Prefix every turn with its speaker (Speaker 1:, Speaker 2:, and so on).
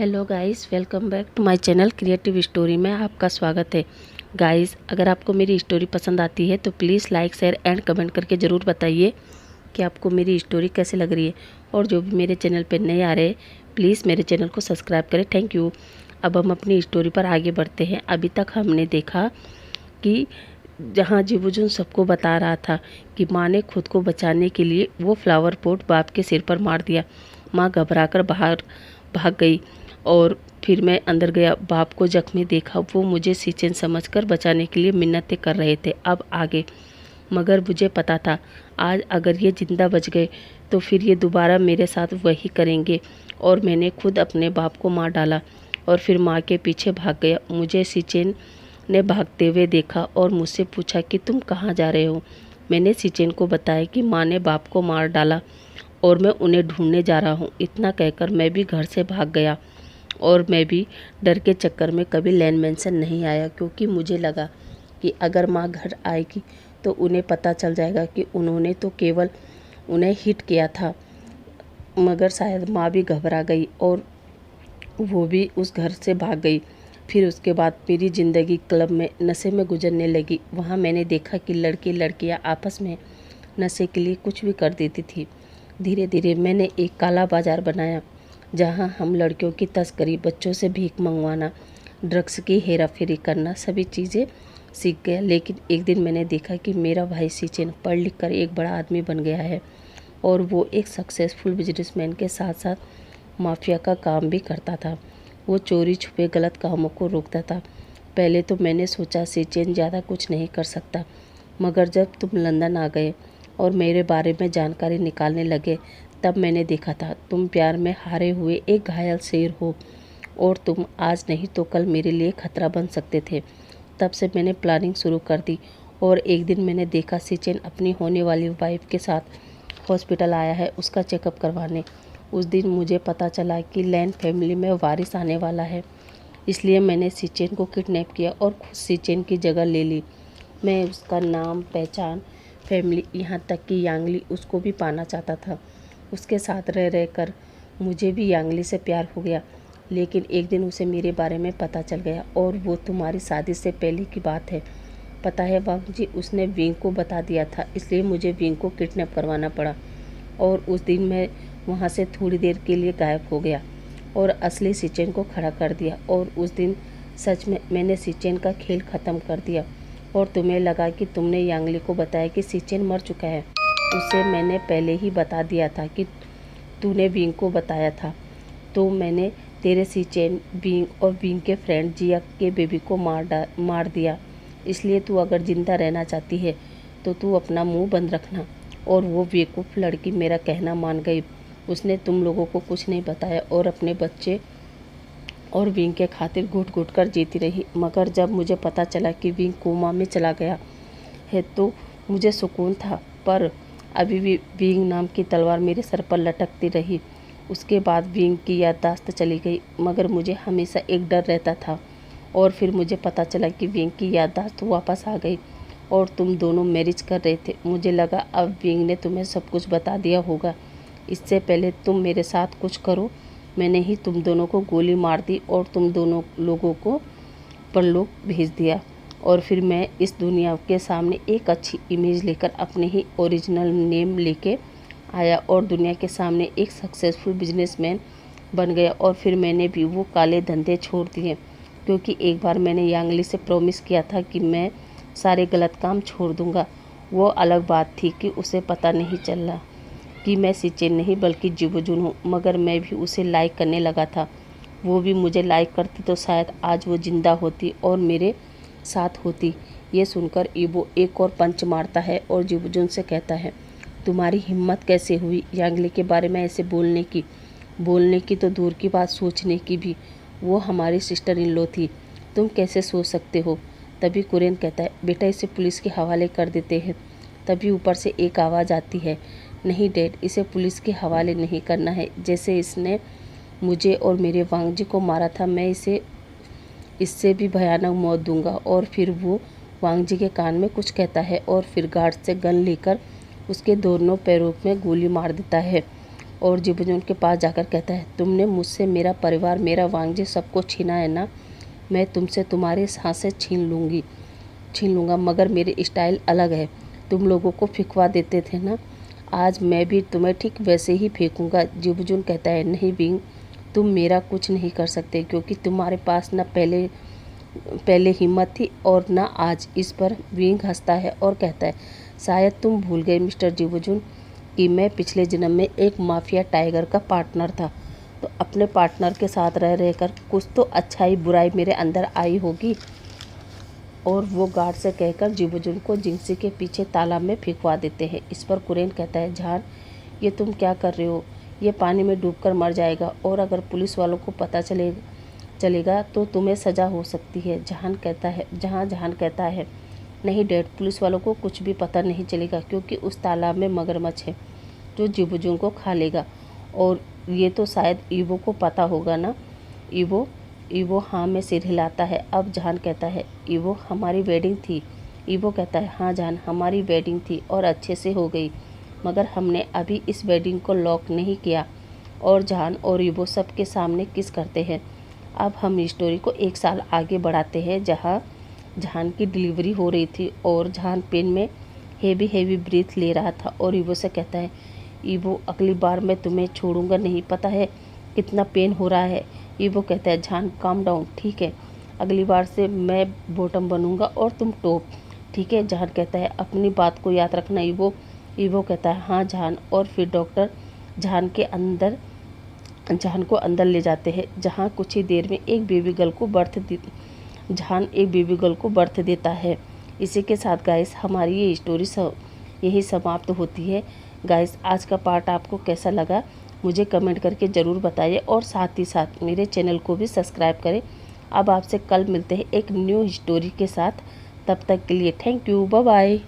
Speaker 1: Hello guys, welcome back to my channel creative story में आपका स्वागत है। गाइस, अगर आपको मेरी स्टोरी पसंद आती है तो please like, share and comment करके ज़रूर बताइए कि आपको मेरी स्टोरी कैसे लग रही है। और जो भी मेरे चैनल पे नए आ रहे हैं, प्लीज़ मेरे चैनल को सब्सक्राइब करें। Thank you. अब हम अपनी स्टोरी पर आगे बढ़ते हैं। अभी तक हमने देखा कि जहाँ जीबूजुन सबको बता रहा था कि माँ ने खुद को बचाने के लिए वो फ्लावर पॉट बाप के सिर पर मार दिया। माँ घबराकर बाहर भाग गई और फिर मैं अंदर गया। बाप को जख्मी देखा। वो मुझे सीचेन समझकर बचाने के लिए मिन्नतें कर रहे थे। अब आगे, मगर मुझे पता था आज अगर ये जिंदा बच गए तो फिर ये दोबारा मेरे साथ वही करेंगे। और मैंने खुद अपने बाप को मार डाला और फिर माँ के पीछे भाग गया। मुझे सीचेन ने भागते हुए देखा और मुझसे पूछा कि तुम कहाँ जा रहे हो। मैंने सीचेन को बताया कि माँ ने बाप को मार डाला और मैं उन्हें ढूंढने जा रहा हूँ। इतना कहकर मैं भी घर से भाग गया और मैं भी डर के चक्कर में कभी लैंड मेंशन नहीं आया, क्योंकि मुझे लगा कि अगर माँ घर आएगी तो उन्हें पता चल जाएगा कि उन्होंने तो केवल उन्हें हिट किया था। मगर शायद माँ भी घबरा गई और वो भी उस घर से भाग गई। फिर उसके बाद मेरी ज़िंदगी क्लब में नशे में गुजरने लगी। वहाँ मैंने देखा कि लड़के लड़कियाँ आपस में नशे के लिए कुछ भी कर देती थी। धीरे धीरे मैंने एक काला बाज़ार बनाया जहाँ हम लड़कियों की तस्करी, बच्चों से भीख मंगवाना, ड्रग्स की हेराफेरी करना, सभी चीज़ें सीख गया। लेकिन एक दिन मैंने देखा कि मेरा भाई सीचेन पढ़ लिख कर एक बड़ा आदमी बन गया है और वो एक सक्सेसफुल बिजनेसमैन के साथ साथ माफिया का काम भी करता था। वो चोरी छुपे गलत कामों को रोकता था। पहले तो मैंने सोचा सीचेन ज़्यादा कुछ नहीं कर सकता, मगर जब तुम लंदन आ गए और मेरे बारे में जानकारी निकालने लगे तब मैंने देखा था तुम प्यार में हारे हुए एक घायल शेर हो और तुम आज नहीं तो कल मेरे लिए खतरा बन सकते थे। तब से मैंने प्लानिंग शुरू कर दी और एक दिन मैंने देखा सीचेन अपनी होने वाली वाइफ के साथ हॉस्पिटल आया है उसका चेकअप करवाने। उस दिन मुझे पता चला कि लैन फैमिली में वारिस आने वाला है, इसलिए मैंने सीचेन को किडनैप किया और खुद सीचेन की जगह ले ली। मैं उसका नाम, पहचान, फैमिली, यहाँ तक कि यांगली उसको भी पाना चाहता था। उसके साथ रह रह कर मुझे भी यांगली से प्यार हो गया। लेकिन एक दिन उसे मेरे बारे में पता चल गया और वो तुम्हारी शादी से पहले की बात है। पता है वांग जी, उसने विंग को बता दिया था, इसलिए मुझे विंग को किडनैप करवाना पड़ा। और उस दिन मैं वहाँ से थोड़ी देर के लिए गायब हो गया और असली सीचेन को खड़ा कर दिया। और उस दिन सच में मैंने सीचेन का खेल ख़त्म कर दिया। और तुम्हें लगा कि तुमने यांगली को बताया कि सीचेन मर चुका है। उसे मैंने पहले ही बता दिया था कि तूने विंग को बताया था, तो मैंने तेरे सीचेन, विंग और विंग के फ्रेंड जिया के बेबी को मार दिया। इसलिए तू अगर ज़िंदा रहना चाहती है तो तू अपना मुंह बंद रखना। और वो बेवकूफ़ लड़की मेरा कहना मान गई। उसने तुम लोगों को कुछ नहीं बताया और अपने बच्चे और विंग के खातिर घुट घुट कर जीती रही। मगर जब मुझे पता चला कि विंग कोमा में चला गया है तो मुझे सुकून था, पर अभी भी विंग नाम की तलवार मेरे सर पर लटकती रही। उसके बाद विंग की याददाश्त चली गई, मगर मुझे हमेशा एक डर रहता था। और फिर मुझे पता चला कि विंग की याददाश्त वापस आ गई और तुम दोनों मैरिज कर रहे थे। मुझे लगा अब विंग ने तुम्हें सब कुछ बता दिया होगा। इससे पहले तुम मेरे साथ कुछ करो, मैंने ही तुम दोनों को गोली मार दी और तुम दोनों लोगों को परलोक भेज दिया। और फिर मैं इस दुनिया के सामने एक अच्छी इमेज लेकर अपने ही ओरिजिनल नेम लेके आया और दुनिया के सामने एक सक्सेसफुल बिजनेसमैन बन गया। और फिर मैंने भी वो काले धंधे छोड़ दिए, क्योंकि एक बार मैंने यांगली से प्रॉमिस किया था कि मैं सारे गलत काम छोड़ दूंगा। वो अलग बात थी कि उसे पता नहीं चला कि मैं सीचेन नहीं बल्कि जीबूजुन हूँ, मगर मैं भी उसे लाइक करने लगा था। वो भी मुझे लाइक करती तो शायद आज वो जिंदा होती और मेरे साथ होती। ये सुनकर ईबो एक और पंच मारता है और जीबूजुन से कहता है, तुम्हारी हिम्मत कैसे हुई यांगली के बारे में ऐसे बोलने की तो दूर की बात, सोचने की भी। वो हमारी सिस्टर इन लॉ थी, तुम कैसे सोच सकते हो। तभी कुरेन कहता है, बेटा इसे पुलिस के हवाले कर देते हैं। तभी ऊपर से एक आवाज़ आती है, नहीं डैड, इसे पुलिस के हवाले नहीं करना है। जैसे इसने मुझे और मेरे वांग जी को मारा था, मैं इसे इससे भी भयानक मौत दूंगा। और फिर वो वांग जी के कान में कुछ कहता है और फिर गार्ड से गन लेकर उसके दोनों पैरों में गोली मार देता है। और जिबजून के पास जाकर कहता है, तुमने मुझसे मेरा परिवार, मेरा वांगजी सब कुछ छीना है ना। मैं तुमसे तुम्हारी सांसें छीन लूँगा, मगर मेरी स्टाइल अलग है। तुम लोगों को फेंकवा देते थे ना, आज मैं भी तुम्हें ठीक वैसे ही फेंकूँगा। जिबजून कहता है, नहीं विंग, तुम मेरा कुछ नहीं कर सकते, क्योंकि तुम्हारे पास न पहले हिम्मत थी और न आज। इस पर विंग हंसता है और कहता है, शायद तुम भूल गए मिस्टर जिबजून कि मैं पिछले जन्म में एक माफिया टाइगर का पार्टनर था। तो अपने पार्टनर के साथ रह रहकर कुछ तो अच्छाई बुराई मेरे अंदर आई होगी। और वो गार्ड से कहकर जिबजून को जिंगसी के पीछे तालाब में फेंकवा देते हैं। इस पर कुरेन कहता है, जान, ये तुम क्या कर रहे हो? ये पानी में डूबकर मर जाएगा, और अगर पुलिस वालों को पता चलेगा तो तुम्हें सज़ा हो सकती है। जहान कहता है, नहीं डैड, पुलिस वालों को कुछ भी पता नहीं चलेगा, क्योंकि उस तालाब में मगरमच्छ है जो जिबजून को खा लेगा। और ये तो शायद ईवो को पता होगा ना। ईवो हाँ में सिर हिलाता है। अब जहान कहता है, ईवो, हमारी वेडिंग थी। ईवो कहता है, हाँ जान, हमारी वेडिंग थी और अच्छे से हो गई, मगर हमने अभी इस वेडिंग को लॉक नहीं किया। और जहान और ईवो सबके सामने किस करते हैं। अब हम स्टोरी को 1 साल आगे बढ़ाते हैं, जहाँ जहान की डिलीवरी हो रही थी और जहान पेन में हेवी ब्रीथ ले रहा था। और ईवो से कहता है, ईवो, अगली बार मैं तुम्हें छोड़ूंगा नहीं, पता है कितना पेन हो रहा है। ईवो कहता है, जान काम डाउन, ठीक है, अगली बार से मैं बॉटम बनूंगा और तुम टॉप, ठीक है। जहान कहता है, अपनी बात को याद रखना ईवो। ईवो कहता है, हाँ जान। और फिर डॉक्टर जहान को अंदर ले जाते हैं, जहाँ कुछ ही देर में एक बेबी गर्ल को बर्थ देता है। इसी के साथ गाइस हमारी ये स्टोरी यही समाप्त होती है। गाइस, आज का पार्ट आपको कैसा लगा मुझे कमेंट करके ज़रूर बताइए, और साथ ही साथ मेरे चैनल को भी सब्सक्राइब करें। अब आपसे कल मिलते हैं एक न्यू स्टोरी के साथ। तब तक के लिए थैंक यू, बाय बाय।